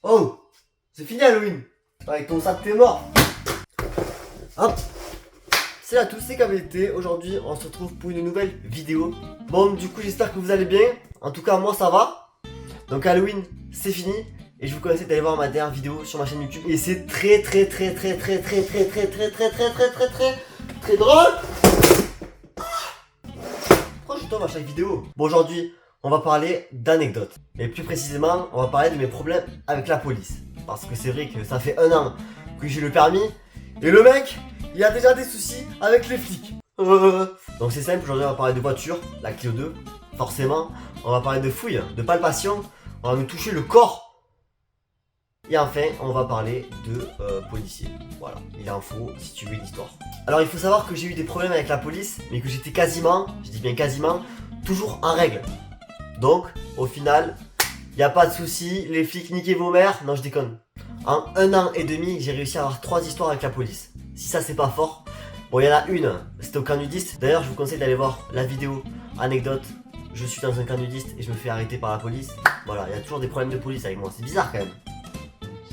Oh, c'est fini Halloween. Avec ton sac t'es mort. Hop. C'est à tous, c'est KBT. Aujourd'hui on se retrouve pour une nouvelle vidéo. Bon, du coup j'espère que vous allez bien. En tout cas moi ça va. Donc Halloween c'est fini. Et je vous conseille d'aller voir ma dernière vidéo sur ma chaîne YouTube. Et c'est très drôle. Pourquoi je tombe à chaque vidéo? Bon, aujourd'hui on va parler d'anecdotes. Et plus précisément on va parler de mes problèmes avec la police. Parce que c'est vrai que ça fait 1 an que j'ai le permis. Et le mec il a déjà des soucis avec les flics. Donc c'est simple, aujourd'hui on va parler de voiture, la Clio 2. Forcément, on va parler de fouilles, de palpation. On va me toucher le corps. Et enfin, on va parler de policiers. Voilà, il en faut si tu veux une histoire. Alors il faut savoir que j'ai eu des problèmes avec la police, mais que j'étais quasiment, je dis bien quasiment, toujours en règle. Donc, au final, il n'y a pas de souci, les flics niquez vos mères. Non, je déconne. En 1 an et demi, j'ai réussi à avoir 3 histoires avec la police. Si ça c'est pas fort. Bon, il y en a une, c'était au camp nudiste. D'ailleurs, je vous conseille d'aller voir la vidéo anecdote. Je suis dans un camp nudiste et je me fais arrêter par la police. Voilà, il y a toujours des problèmes de police avec moi, c'est bizarre quand même.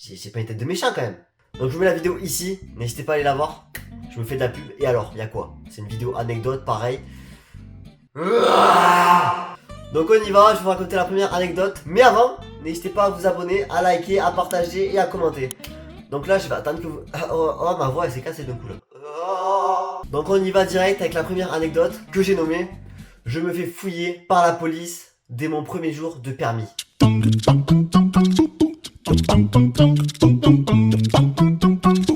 J'ai pas une tête de méchant quand même. Donc je vous mets la vidéo ici, n'hésitez pas à aller la voir. Je me fais de la pub, et alors, il y a quoi? C'est une vidéo anecdote, pareil. Donc on y va, je vais vous raconter la première anecdote. Mais avant, n'hésitez pas à vous abonner, à liker, à partager et à commenter. Donc là, je vais attendre que vous... Oh, ma voix elle s'est cassée d'un coup là. Donc on y va direct avec la première anecdote que j'ai nommée. Je me fais fouiller par la police dès mon premier jour de permis.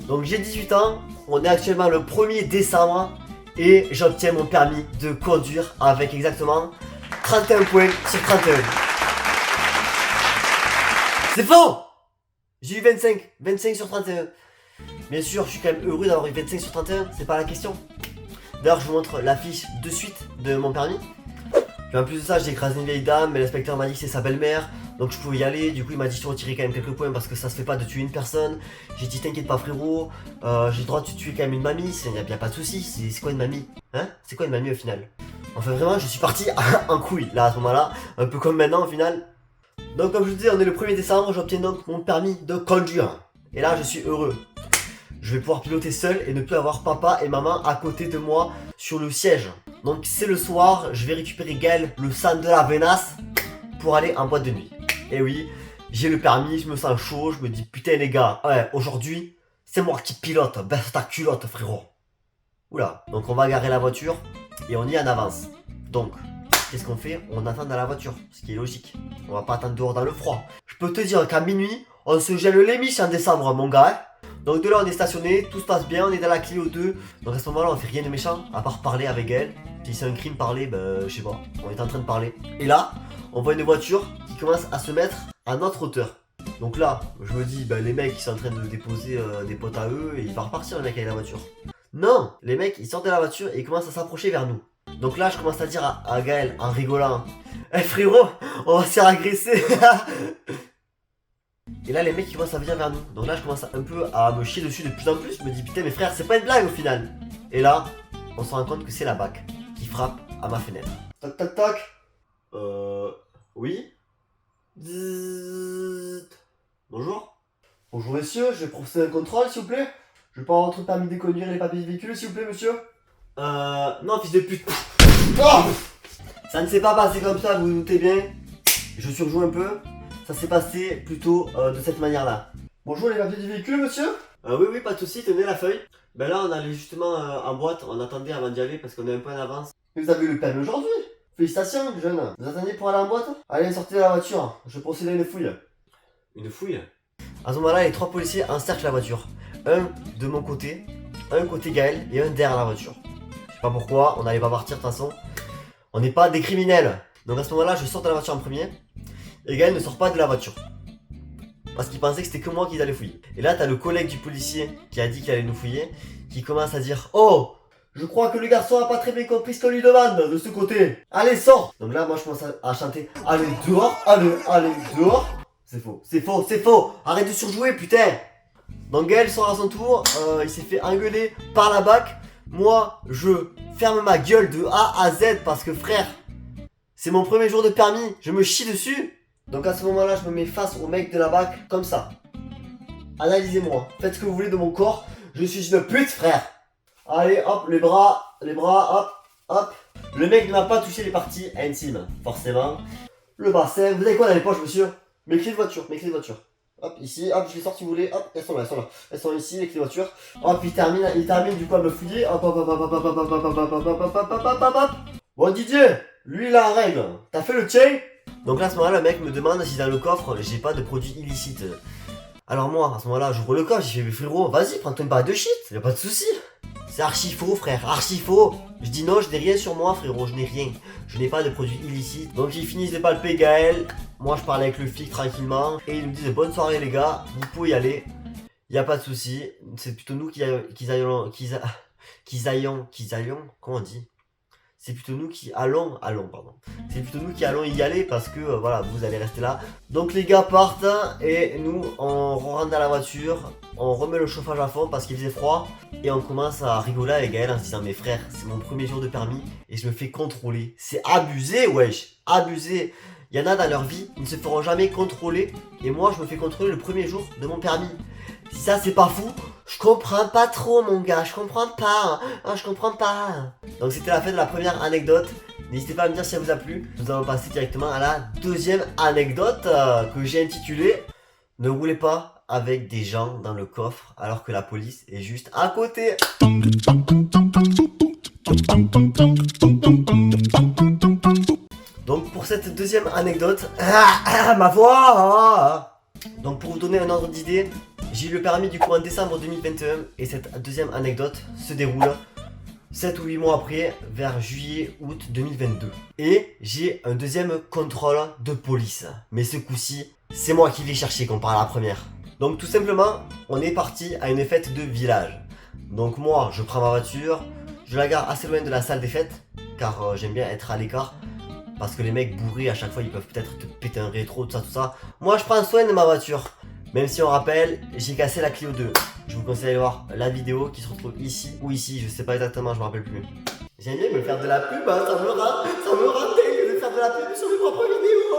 Donc j'ai 18 ans, on est actuellement le 1er décembre et j'obtiens mon permis de conduire avec exactement 31 points sur 31. C'est faux! J'ai eu 25 sur 31. Bien sûr, je suis quand même heureux d'avoir eu 25 sur 31, c'est pas la question. D'ailleurs, je vous montre la fiche de suite de mon permis. Puis en plus de ça, j'ai écrasé une vieille dame, mais l'inspecteur m'a dit que c'est sa belle-mère. Donc je pouvais y aller, du coup il m'a dit de retirer quand même quelques points parce que ça se fait pas de tuer une personne. J'ai dit t'inquiète pas frérot, j'ai le droit de tuer quand même une mamie, y a pas de soucis. C'est quoi une mamie? Hein? C'est quoi une mamie au final? Enfin vraiment je suis parti en couille là à ce moment là, un peu comme maintenant au final. Donc comme je vous disais, on est le 1er décembre, j'obtiens donc mon permis de conduire. Et là je suis heureux. Je vais pouvoir piloter seul et ne plus avoir papa et maman à côté de moi sur le siège. Donc c'est le soir, je vais récupérer Gaël, le sang de la venasse, pour aller en boîte de nuit. Et oui, j'ai le permis, je me sens chaud, je me dis putain les gars, ouais, aujourd'hui, c'est moi qui pilote, baisse ta culotte frérot. Oula, donc on va garer la voiture et on y en avance. Donc, qu'est-ce qu'on fait? On attend dans la voiture, ce qui est logique. On va pas attendre dehors dans le froid. Je peux te dire qu'à minuit, on se gèle les miches en décembre mon gars. Donc de là on est stationné, tout se passe bien, on est dans la Clio 2. Donc à ce moment là on fait rien de méchant, à part parler avec elle. Si c'est un crime parler, ben je sais pas, on est en train de parler. Et là, on voit une voiture qui commence à se mettre à notre hauteur. Donc là, je me dis, ben les mecs ils sont en train de déposer des potes à eux et il va repartir le mec avec la voiture. Non, les mecs ils sortent de la voiture et ils commencent à s'approcher vers nous. Donc là je commence à dire à Gaël en rigolant, eh frérot, on va se faire agresser. Et là les mecs ils commencent à venir vers nous. Donc là je commence un peu à me chier dessus de plus en plus. Je me dis putain mais frère c'est pas une blague au final. Et là on se rend compte que c'est la BAC qui frappe à ma fenêtre. Toc toc toc. Oui. Zzzz. Bonjour. Bonjour messieurs, je vais procéder à un contrôle s'il vous plaît. Je vais pas avoir votre permis de conduire et les papiers de véhicule s'il vous plaît monsieur. Non fils de pute. Oh, ça ne s'est pas passé comme ça, vous vous doutez bien. Je surjoue un peu. Ça s'est passé plutôt de cette manière-là. Bonjour les papiers du véhicule, monsieur? Oui, pas de soucis, tenez la feuille. Ben là, on allait justement en boîte, on attendait avant d'y aller parce qu'on est un peu en avance. Mais vous avez eu le permis aujourd'hui? Félicitations, jeune. Vous attendez pour aller en boîte? Allez, sortez de la voiture, je procède à une fouille. Une fouille? À ce moment-là, les 3 policiers encerclent la voiture. Un de mon côté, un côté Gaël et un derrière la voiture. Je sais pas pourquoi, on n'allait pas partir de toute façon. On n'est pas des criminels. Donc à ce moment-là, je sors de la voiture en premier. Et Gaël ne sort pas de la voiture. Parce qu'il pensait que c'était que moi qui allait fouiller. Et là t'as le collègue du policier qui a dit qu'il allait nous fouiller, qui commence à dire oh, je crois que le garçon a pas très bien compris ce qu'on lui demande de ce côté. Allez sors. Donc là moi je commence à chanter allez dehors, allez dehors. C'est faux. Arrête de surjouer putain. Donc Gaël sort à son tour, il s'est fait engueuler par la BAC. Moi je ferme ma gueule de A à Z parce que frère, C'est mon premier jour de permis, je me chie dessus. Donc à ce moment-là, je me mets face au mec de la BAC, comme ça. Analysez-moi, faites ce que vous voulez de mon corps, je suis une pute, frère. Allez, hop, les bras, hop, hop. Le mec ne m'a pas touché les parties intimes, forcément. Le bassin, vous avez quoi dans les poches, monsieur? Mes clés de voiture, mes clés de voiture. Hop, ici, hop, je les sors si vous voulez, hop, elles sont là. Elles sont ici, les clés de voiture. Hop, il termine du coup à me fouiller. Hop, hop, hop, hop, hop, hop, hop, hop, hop, hop, hop, hop, hop, hop, hop. Bon, Didier, lui, il a un règle. T'as fait le tien? Donc là, à ce moment-là, le mec me demande si dans le coffre, j'ai pas de produits illicites. Alors moi, à ce moment-là, j'ouvre le coffre, j'ai fait, mais frérot, vas-y, prends-toi une barre de shit, y'a pas de souci. C'est archi faux, frère, archi faux. Je dis non, je n'ai rien sur moi, frérot, je n'ai rien. Je n'ai pas de produits illicites. Donc ils finissent de palper Gaël. Moi, je parle avec le flic tranquillement. Et ils nous disent bonne soirée, les gars, vous pouvez y aller. Y a pas de souci. C'est plutôt nous qui aillons, comment on dit? C'est plutôt nous qui allons, pardon. C'est plutôt nous qui allons y aller parce que voilà, vous allez rester là. Donc les gars partent et nous on rentre dans la voiture, on remet le chauffage à fond parce qu'il faisait froid et on commence à rigoler avec Gaël en se disant mais frère, c'est mon premier jour de permis et je me fais contrôler. C'est abusé, wesh, abusé. Il y en a dans leur vie, ils ne se feront jamais contrôler et moi je me fais contrôler le premier jour de mon permis. Si ça c'est pas fou, je comprends pas trop mon gars, je comprends pas, hein, je comprends pas. Donc c'était la fin de la première anecdote, n'hésitez pas à me dire si ça vous a plu. Nous allons passer directement à la deuxième anecdote que j'ai intitulée « Ne roulez pas avec des gens dans le coffre alors que la police est juste à côté ». Donc pour cette deuxième anecdote, ma voix. Donc pour vous donner un ordre d'idée, j'ai eu le permis du coup en décembre 2021 et cette deuxième anecdote se déroule 7 ou 8 mois après, vers juillet-août 2022. Et j'ai un deuxième contrôle de police. Mais ce coup-ci, c'est moi qui l'ai cherché comparé à la première. Donc tout simplement, on est parti à une fête de village. Donc moi, je prends ma voiture, je la gare assez loin de la salle des fêtes, car j'aime bien être à l'écart. Parce que les mecs bourrés à chaque fois ils peuvent peut-être te péter un rétro, tout ça. Moi je prends soin de ma voiture. Même si on rappelle, j'ai cassé la Clio 2. Je vous conseille d'aller voir la vidéo qui se retrouve ici ou ici, je sais pas exactement, je me rappelle plus. J'aime bien me faire de la pub, hein, ça me rappelle de faire de la pub sur mes propres vidéos.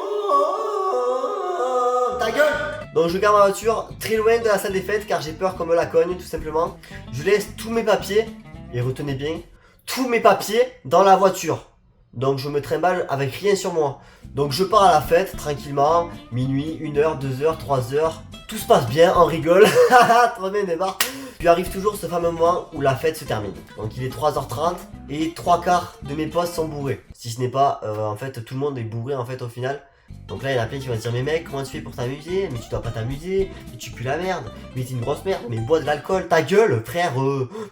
Ta gueule! Donc je garde ma voiture très loin de la salle des fêtes car j'ai peur qu'on me la cogne tout simplement. Je laisse tous mes papiers, et retenez bien, tous mes papiers dans la voiture. Donc je me trimballe avec rien sur moi. Donc je pars à la fête tranquillement, minuit, 1h, 2h, 3h. Tout se passe bien, on rigole. Trop bien débarque. Puis arrive toujours ce fameux moment où la fête se termine. Donc il est 3h30 et 3/4 de mes potes sont bourrés. Si ce n'est pas, en fait tout le monde est bourré en fait au final. Donc là il y en a plein qui vont se dire mais mec comment tu fais pour t'amuser? Mais tu dois pas t'amuser, mais tu pues la merde, mais t'es une grosse merde, mais bois de l'alcool, ta gueule frère.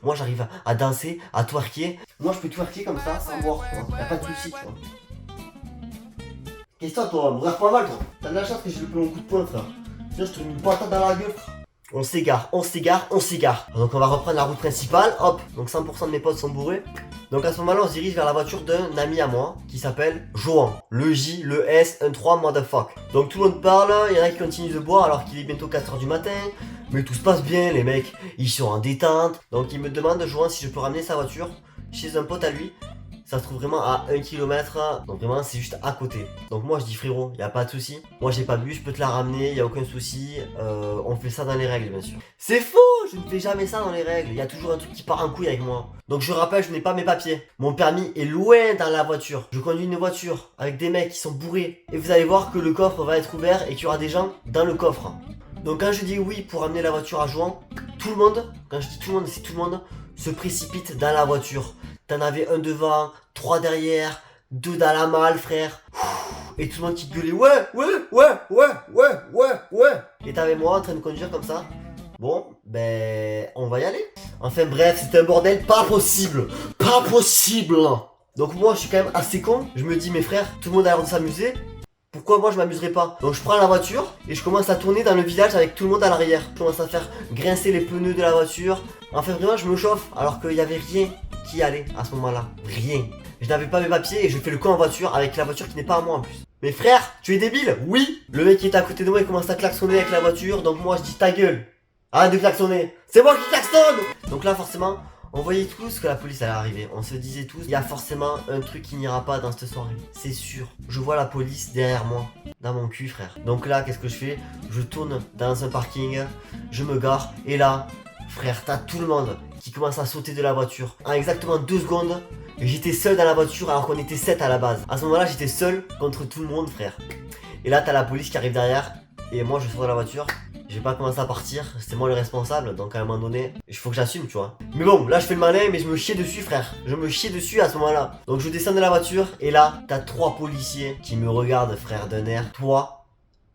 Moi j'arrive à danser, à twerker. Moi je peux twerker comme ça sans boire, y'a pas de soucis tu vois. Qu'est-ce que toi me regarde pas mal toi. T'as de la chance que j'ai loupé mon coup de poing frère. Sinon je te mets une patate dans la gueule frère. On s'égare. Donc on va reprendre la route principale, hop. Donc 100% de mes potes sont bourrés. Donc à ce moment-là on se dirige vers la voiture d'un ami à moi qui s'appelle Johan. Le J, le S, un 3, motherfuck. Donc tout le monde parle, il y en a qui continuent de boire alors qu'il est bientôt 4h du matin. Mais tout se passe bien les mecs, ils sont en détente. Donc il me demande Johan si je peux ramener sa voiture chez un pote à lui. Ça se trouve vraiment à 1 km, donc vraiment c'est juste à côté. Donc moi je dis frérot, y a pas de souci. Moi j'ai pas bu, je peux te la ramener, y a aucun souci. On fait ça dans les règles bien sûr. C'est faux, je ne fais jamais ça dans les règles. Il y a toujours un truc qui part en couille avec moi. Donc je rappelle, je n'ai pas mes papiers. Mon permis est loin dans la voiture. Je conduis une voiture avec des mecs qui sont bourrés. Et vous allez voir que le coffre va être ouvert et qu'il y aura des gens dans le coffre. Donc quand je dis oui pour amener la voiture à Jouan, tout le monde, quand je dis tout le monde, c'est tout le monde, se précipite dans la voiture. T'en avais un devant, 3 derrière, 2 dans la malle, frère. Et tout le monde qui gueulait, ouais. Et t'avais moi en train de conduire comme ça. Bon, ben, on va y aller. Enfin bref, c'était un bordel pas possible. Donc moi, je suis quand même assez con. Je me dis, mes frères, tout le monde a l'air de s'amuser. Pourquoi moi je m'amuserais pas? Donc je prends la voiture et je commence à tourner dans le village avec tout le monde à l'arrière. Je commence à faire grincer les pneus de la voiture. Enfin vraiment je me chauffe alors qu'il n'y avait rien qui allait à ce moment-là. Rien. Je n'avais pas mes papiers et je fais le con en voiture avec la voiture qui n'est pas à moi en plus. Mais frère, tu es débile? Oui. Le mec qui est à côté de moi il commence à klaxonner avec la voiture. Donc moi je dis ta gueule. Arrête de klaxonner. C'est moi qui klaxonne. Donc là forcément On voyait tous que la police allait arriver. On se disait tous, il y a forcément un truc qui n'ira pas dans cette soirée. C'est sûr. Je vois la police derrière moi, dans mon cul, frère. Donc là, qu'est-ce que je fais? Je tourne dans un parking, je me gare, et là, frère, t'as tout le monde qui commence à sauter de la voiture. En exactement 2 secondes, j'étais seul dans la voiture alors qu'on était 7 à la base. À ce moment-là, j'étais seul contre tout le monde, frère. Et là, t'as la police qui arrive derrière, et moi, je sors de la voiture. J'ai pas commencé à partir, c'était moi le responsable, donc à un moment donné, il faut que j'assume, tu vois. Mais bon, là je fais le malin, mais je me chiais dessus, frère. Je me chiais dessus à ce moment-là. Donc je descends de la voiture, et là, t'as 3 policiers qui me regardent, frère, d'un air. Toi,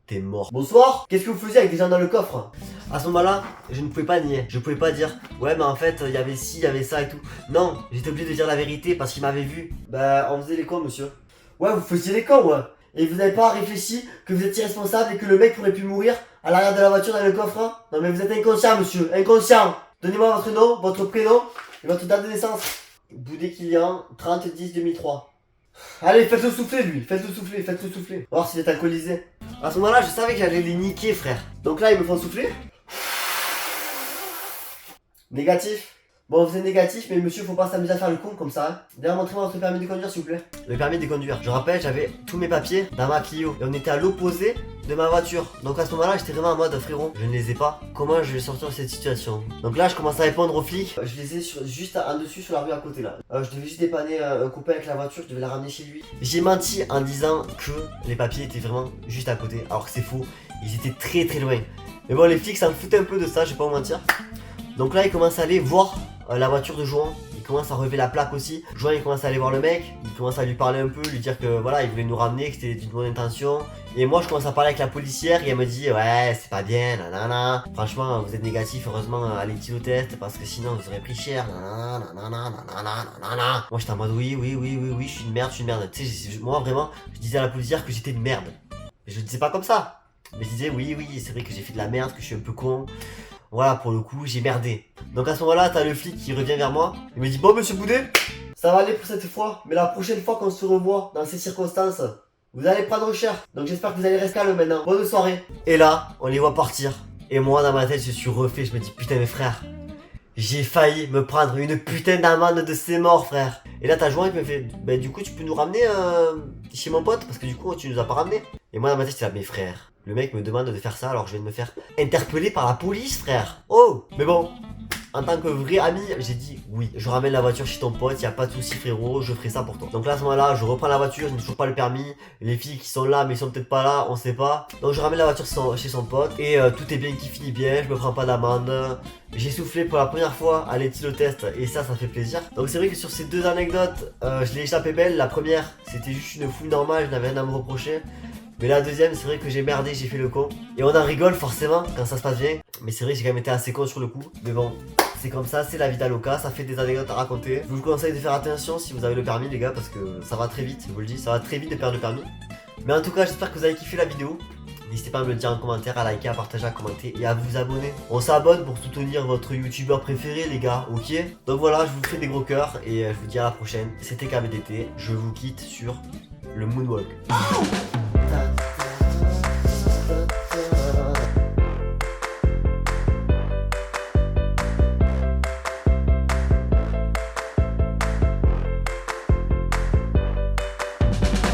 t'es mort. Bonsoir, qu'est-ce que vous faisiez avec des gens dans le coffre? À ce moment-là, je ne pouvais pas nier. Je pouvais pas dire, ouais, mais en fait, il y avait ci, il y avait ça et tout. Non, j'étais obligé de dire la vérité parce qu'il m'avait vu. Bah, on faisait les cons, monsieur. Ouais, vous faisiez les cons, ouais. Et vous n'avez pas réfléchi que vous êtes irresponsable et que le mec pourrait plus mourir à l'arrière de la voiture dans le coffre, hein? Non mais vous êtes inconscient, monsieur, inconscient. Donnez-moi votre nom, votre prénom et votre date de naissance. Boudé Kilian, 30-10-2003. Allez, faites-le souffler lui, faites-le souffler, faites-le souffler. On va voir s'il est alcoolisé. À ce moment-là, je savais que j'allais les niquer, frère. Donc là, ils me font souffler. Négatif. Bon, vous êtes négatif, mais monsieur, faut pas s'amuser à faire le con comme ça. Hein. D'ailleurs, montrez-moi votre permis de conduire, s'il vous plaît. Le permis de conduire. Je rappelle, j'avais tous mes papiers dans ma Clio. Et on était à l'opposé de ma voiture. Donc à ce moment-là, j'étais vraiment en mode frérot, je ne les ai pas. Comment je vais sortir de cette situation? Donc là, je commence à répondre aux flics. Je les ai juste en dessus sur la rue à côté là. Je devais juste dépanner un copain avec la voiture, je devais la ramener chez lui. J'ai menti en disant que les papiers étaient vraiment juste à côté. Alors que c'est faux. Ils étaient très très loin. Mais bon, les flics s'en foutaient un peu de ça, je vais pas vous mentir. Donc là, ils commencent à aller voir la voiture de Jouan. Il commence à relever la plaque aussi. Jouan, il commence à aller voir le mec. Il commence à lui parler un peu, lui dire que voilà, il voulait nous ramener, que c'était d'une bonne intention. Et moi, je commence à parler avec la policière et elle me dit ouais, c'est pas bien, nanana. Franchement, vous êtes négatif, heureusement, allez-il au test parce que sinon vous aurez pris cher, nanana. Moi, j'étais en mode oui, je suis une merde, Tu sais, moi vraiment, je disais à la policière que j'étais une merde. Mais je le disais pas comme ça. Mais je disais oui, c'est vrai que j'ai fait de la merde, que je suis un peu con. Voilà, pour le coup, j'ai merdé. Donc à ce moment-là, t'as le flic qui revient vers moi. Il me dit, bon, monsieur Boudet, ça va aller pour cette fois. Mais la prochaine fois qu'on se revoit dans ces circonstances, vous allez prendre cher. Donc j'espère que vous allez rester calme maintenant. Bonne soirée. Et là, on les voit partir. Et moi, dans ma tête, je suis refait. Je me dis, putain, mes frères, j'ai failli me prendre une putain d'amende de ces morts, frère. Et là, t'as Jouan qui me fait, bah du coup, tu peux nous ramener chez mon pote parce que du coup, tu nous as pas ramené. Et moi, dans ma tête, j'étais là, mes frères. Le mec me demande de faire ça alors je viens de me faire interpeller par la police, frère. Oh, mais bon, en tant que vrai ami, j'ai dit oui. Je ramène la voiture chez ton pote, y a pas de souci frérot, je ferai ça pour toi. Donc là à ce moment-là, je reprends la voiture, je n'ai toujours pas le permis. Les filles qui sont là mais ils sont peut-être pas là, on sait pas. Donc je ramène la voiture chez son pote et tout est bien qui finit bien, je me prends pas d'amende. J'ai soufflé pour la première fois à l'éthylotest et ça fait plaisir. Donc c'est vrai que sur ces 2 anecdotes, je l'ai échappé belle. La première, c'était juste une fouille normale, je n'avais rien à me reprocher. Mais la deuxième, c'est vrai que j'ai merdé, j'ai fait le con. Et on en rigole forcément quand ça se passe bien. Mais c'est vrai que j'ai quand même été assez con sur le coup. Mais bon, c'est comme ça, c'est la vie d'Aloca, ça fait des anecdotes à raconter. Je vous conseille de faire attention si vous avez le permis les gars, parce que ça va très vite, je vous le dis, ça va très vite de perdre le permis. Mais en tout cas, j'espère que vous avez kiffé la vidéo. N'hésitez pas à me le dire en commentaire, à liker, à partager, à commenter et à vous abonner. On s'abonne pour soutenir votre youtubeur préféré les gars, ok? Donc voilà, je vous fais des gros cœurs et je vous dis à la prochaine. C'était KBDT, je vous quitte sur le Moonwalk.